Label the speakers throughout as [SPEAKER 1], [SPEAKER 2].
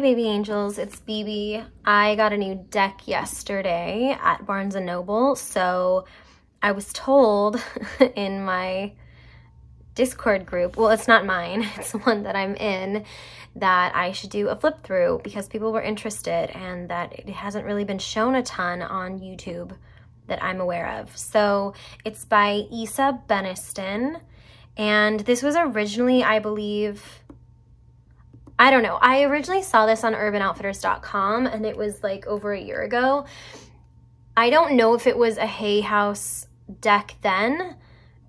[SPEAKER 1] baby angels, it's BB. I got a new deck yesterday at Barnes & Noble, so I was told in my Discord group, well, it's not mine, it's the one that I'm in, that I should do a flip through because people were interested and that it hasn't really been shown a ton on YouTube that I'm aware of. So it's by Isa Beniston, and this was originally, I believe, I don't know, I originally saw this on urbanoutfitters.com and it was like over a year ago. I don't know if it was a Hay House deck then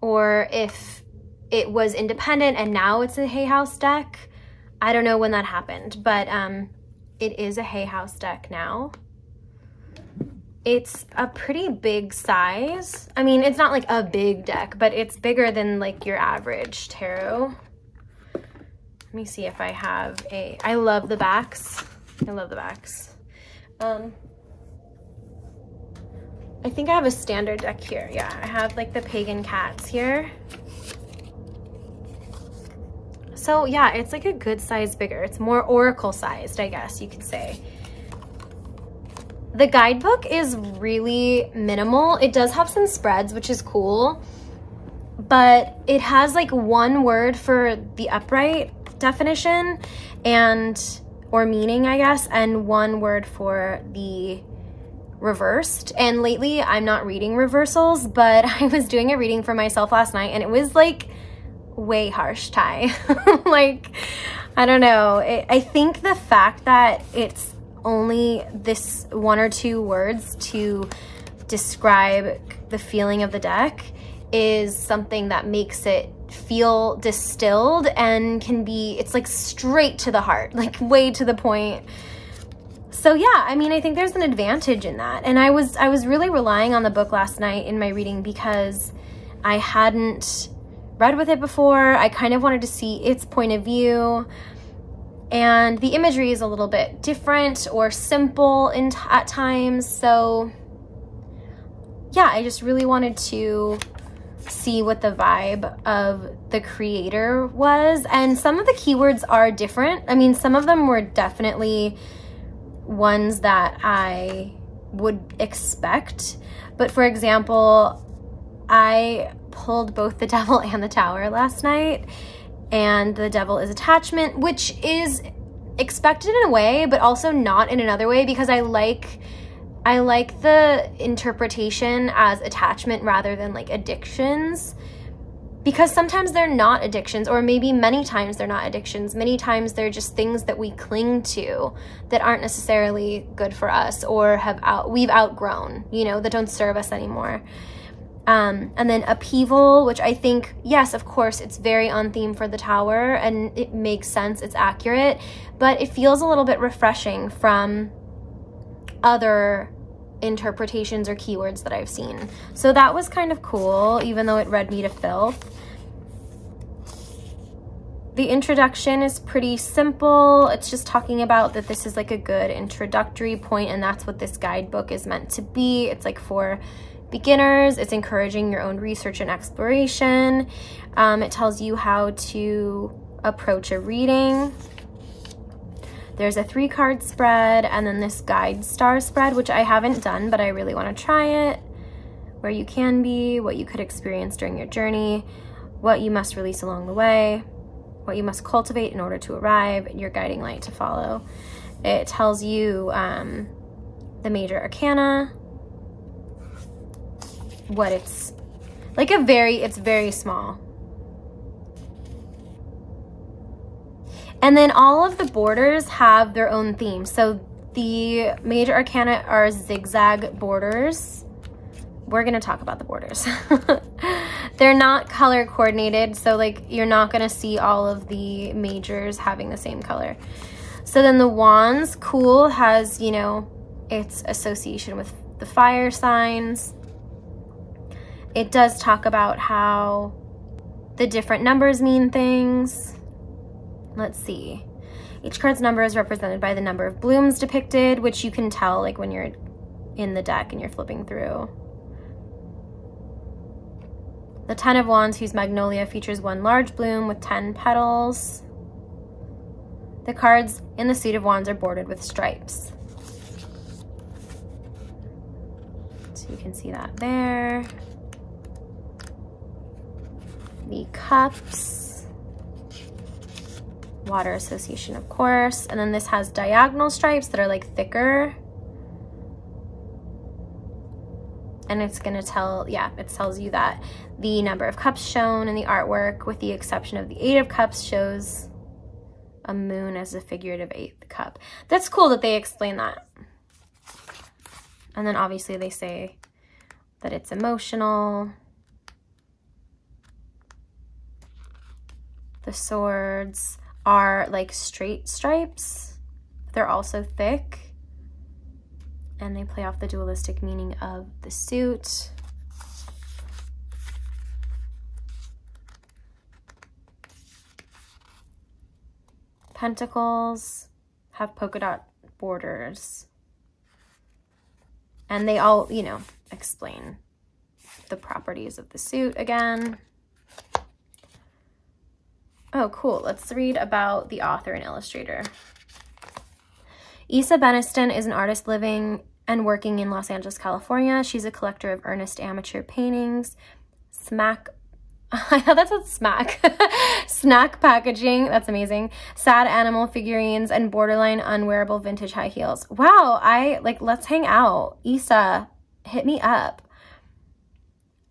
[SPEAKER 1] or if it was independent and now it's a Hay House deck. I don't know when that happened, but it is a Hay House deck now. It's a pretty big size. I mean, it's not like a big deck, but it's bigger than like your average tarot. Let me see if I have a, I love the backs. I love the backs. I think I have a standard deck here. Yeah, I have like the Pagan Cats here. So yeah, it's like a good size bigger. It's more oracle sized, I guess you could say. The guidebook is really minimal. It does have some spreads, which is cool, but it has like one word for the upright definition and, or meaning, I guess, and one word for the reversed. And lately I'm not reading reversals, but I was doing a reading for myself last night and it was like way harsh, Ty. Like, I don't know. I think the fact that it's only this one or two words to describe the feeling of the deck is something that makes it feel distilled and can be, it's like straight to the heart, like way to the point. So yeah, I mean, I think there's an advantage in that. And I was really relying on the book last night in my reading because I hadn't read with it before. I kind of wanted to see its point of view. And the imagery is a little bit different or simple at times. So yeah, I just really wanted to see what the vibe of the creator was. And some of the keywords are different. I mean, some of them were definitely ones that I would expect. But for example, I pulled both the Devil and the Tower last night, and the Devil is attachment, which is expected in a way, but also not in another way, because I like the interpretation as attachment rather than like addictions, because sometimes they're not addictions, or maybe many times they're not addictions. Many times they're just things that we cling to that aren't necessarily good for us or we've outgrown, you know, that don't serve us anymore. And then upheaval, which I think, yes, of course, it's very on theme for the Tower and it makes sense, it's accurate, but it feels a little bit refreshing from other interpretations or keywords that I've seen. So that was kind of cool, even though it read me to filth. The introduction is pretty simple. It's just talking about that this is like a good introductory point, and that's what this guidebook is meant to be. It's like for beginners. It's encouraging your own research and exploration. It tells you how to approach a reading. There's a 3-card spread, and then this guide star spread, which I haven't done, but I really want to try it. Where you can be, what you could experience during your journey, what you must release along the way, what you must cultivate in order to arrive, and your guiding light to follow. It tells you the major arcana, what it's like, it's very small. And then all of the borders have their own theme. So the major arcana are zigzag borders. We're gonna talk about the borders. They're not color coordinated, so like you're not gonna see all of the majors having the same color. So then the wands, cool, has, you know, its association with the fire signs. It does talk about how the different numbers mean things. Let's see. Each card's number is represented by the number of blooms depicted, which you can tell like when you're in the deck and you're flipping through. The 10 of Wands, whose magnolia features one large bloom with 10 petals. The cards in the suit of wands are bordered with stripes. So you can see that there. The cups. Water association, of course. And then this has diagonal stripes that are like thicker. And it's going to tell, yeah, it tells you that the number of cups shown in the artwork, with the exception of the 8 of cups, shows a moon as a figurative 8th cup. That's cool that they explain that. And then obviously they say that it's emotional. The swords are like straight stripes. They're also thick. And they play off the dualistic meaning of the suit. Pentacles have polka dot borders. And they all, you know, explain the properties of the suit again. Oh, cool. Let's read about the author and illustrator. Isa Beniston is an artist living and working in Los Angeles, California. She's a collector of earnest amateur paintings, that's what snack packaging, that's amazing, sad animal figurines, and borderline unwearable vintage high heels. Wow, let's hang out. Isa, hit me up.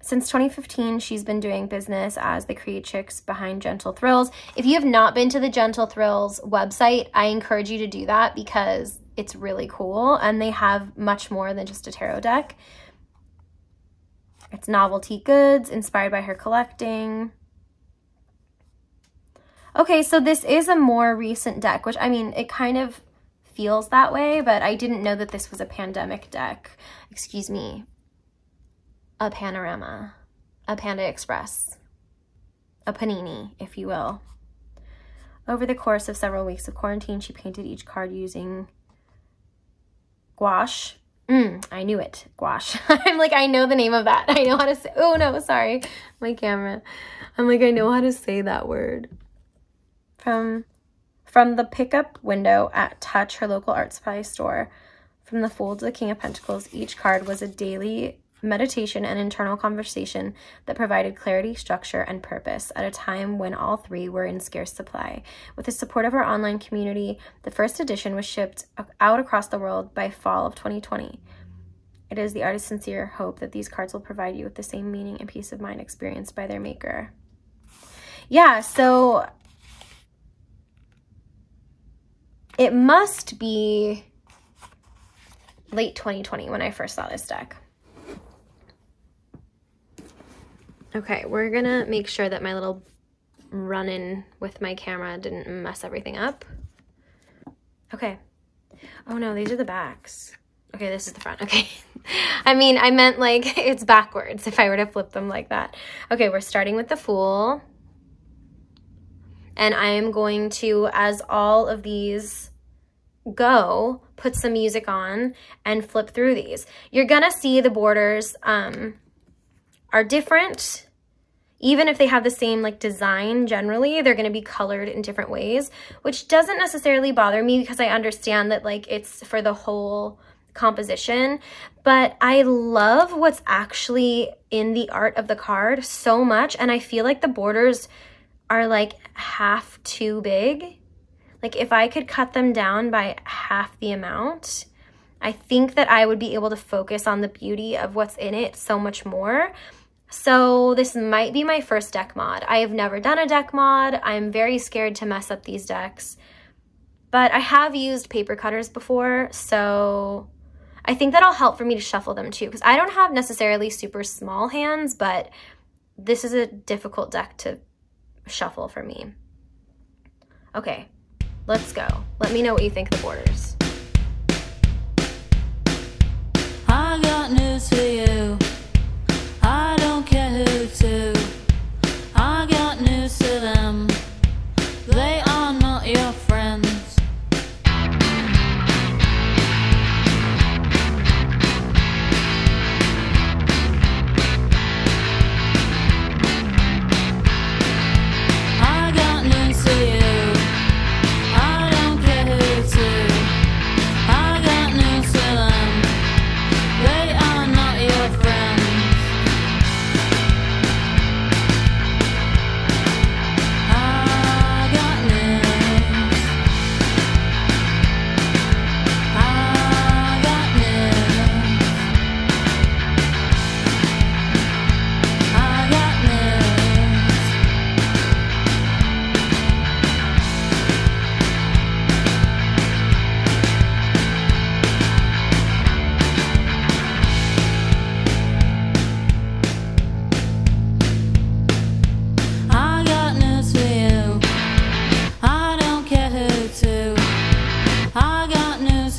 [SPEAKER 1] Since 2015, she's been doing business as the creatrix behind Gentle Thrills. If you have not been to the Gentle Thrills website, I encourage you to do that because it's really cool, and they have much more than just a tarot deck. It's novelty goods inspired by her collecting. Okay, so this is a more recent deck, which, I mean, it kind of feels that way, but I didn't know that this was a pandemic deck. Excuse me. A panorama, a Panda Express, a panini, if you will. Over the course of several weeks of quarantine, she painted each card using gouache. I knew it, gouache. I'm like, I know the name of that. I know how to say, oh no, sorry, my camera. I'm like, I know how to say that word. From the pickup window at Touch, her local art supply store, from the Fool to the King of Pentacles, each card was a daily meditation and internal conversation that provided clarity, structure, and purpose at a time when all three were in scarce supply. With the support of our online community, the first edition was shipped out across the world by fall of 2020. It is the artist's sincere hope that these cards will provide you with the same meaning and peace of mind experienced by their maker. Yeah, so it must be late 2020 when I first saw this deck. Okay, we're gonna make sure that my little run-in with my camera didn't mess everything up. Okay. Oh no, these are the backs. Okay, this is the front. Okay. I mean, I meant like it's backwards if I were to flip them like that. Okay, we're starting with the Fool. And I am going to, as all of these go, put some music on and flip through these. You're gonna see the borders are different. Even if they have the same like design generally, they're going to be colored in different ways, which doesn't necessarily bother me because I understand that like it's for the whole composition. But I love what's actually in the art of the card so much, and I feel like the borders are like half too big. Like if I could cut them down by half the amount, I think that I would be able to focus on the beauty of what's in it so much more. So this might be my first deck mod. I have never done a deck mod. I'm very scared to mess up these decks, but I have used paper cutters before, so I think that'll help for me to shuffle them too, because I don't have necessarily super small hands, but this is a difficult deck to shuffle for me. Okay, let's go. Let me know what you think of the borders.
[SPEAKER 2] I got news for you. I don't care who to. I got news for them. They are not your friends. I got news for you. I don't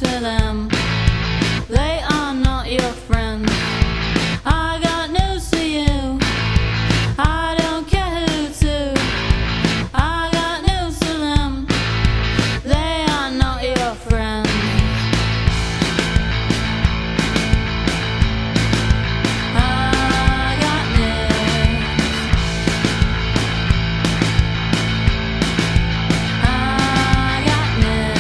[SPEAKER 2] with them. They are not your friends. I got news for you. I don't care who to. I got news for them. They are not your friends. I got news. I got news.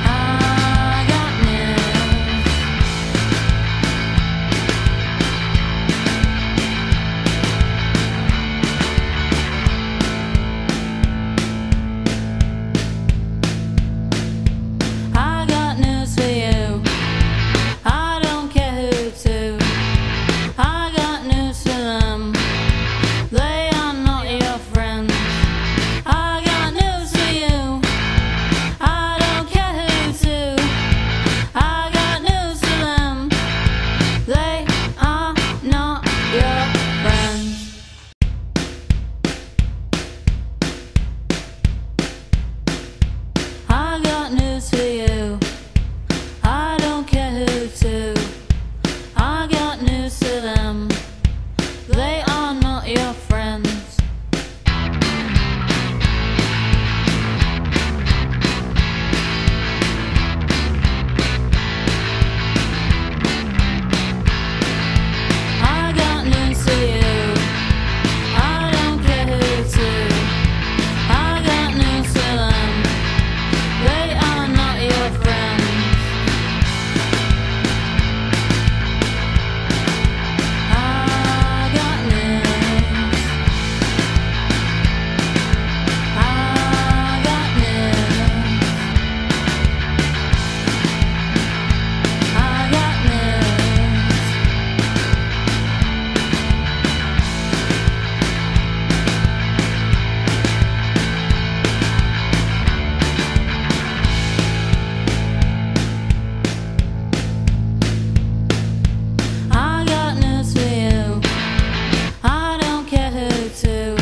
[SPEAKER 2] I got news. I got news for you. I don't care who to. I got news for them. They are not your friends. I got news for you. I don't care who to. I got news for them. They are not your friends. I got news for you. I don't care who to. I got news for them. They are not your friends. I got news for you. I don't care who to. I got news for them. They are not your friends. I got news. I got news. I got news. I got news for you. I don't care who to.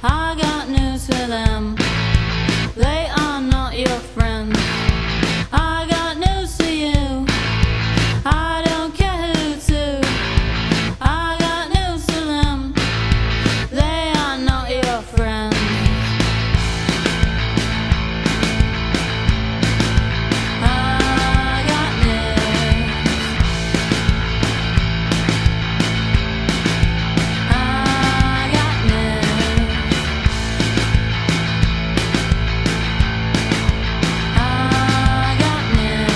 [SPEAKER 2] I got news for them. They are not your friends. I got news for you. I don't care who to. I got news for them. They are not your friends. I got news. I got news. I got news.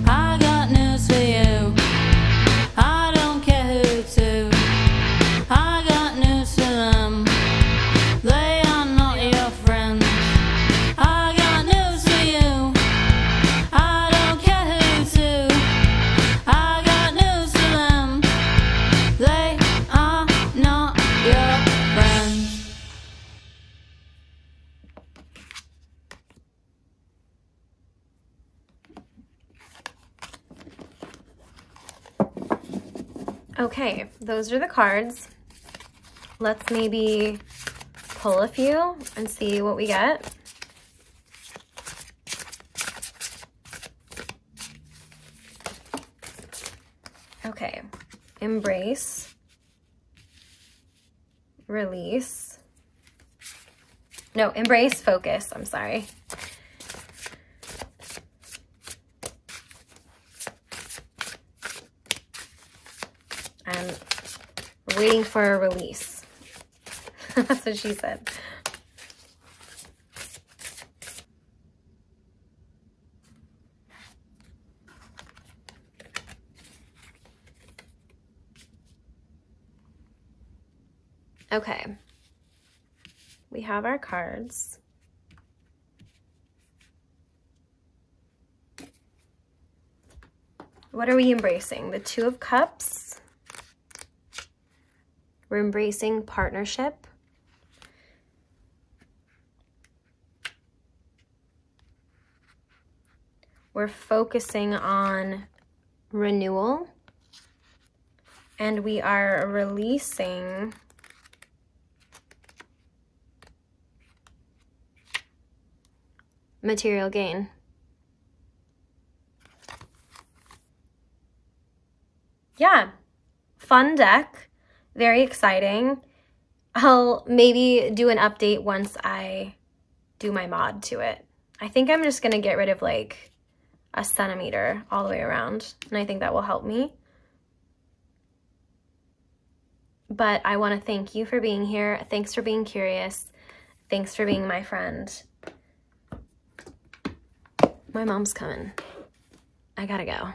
[SPEAKER 2] I got news for you. I don't care who to. I got news for them. They are not your friends. I got news for you. I don't care who to. I got news for them. They are not your friends.
[SPEAKER 1] Okay, those are the cards. Let's maybe pull a few and see what we get. Okay, embrace, release. No, embrace, focus, I'm sorry. I'm waiting for a release. That's what she said. Okay. We have our cards. What are we embracing? The Two of Cups. We're embracing partnership. we're focusing on renewal, and we are releasing material gain. Yeah, fun deck, very exciting. I'll maybe do an update once I do my mod to it. I think I'm just gonna get rid of like a centimeter all the way around, and I think that will help me. But I want to thank you for being here. Thanks for being curious. Thanks for being my friend. My mom's coming. I gotta go.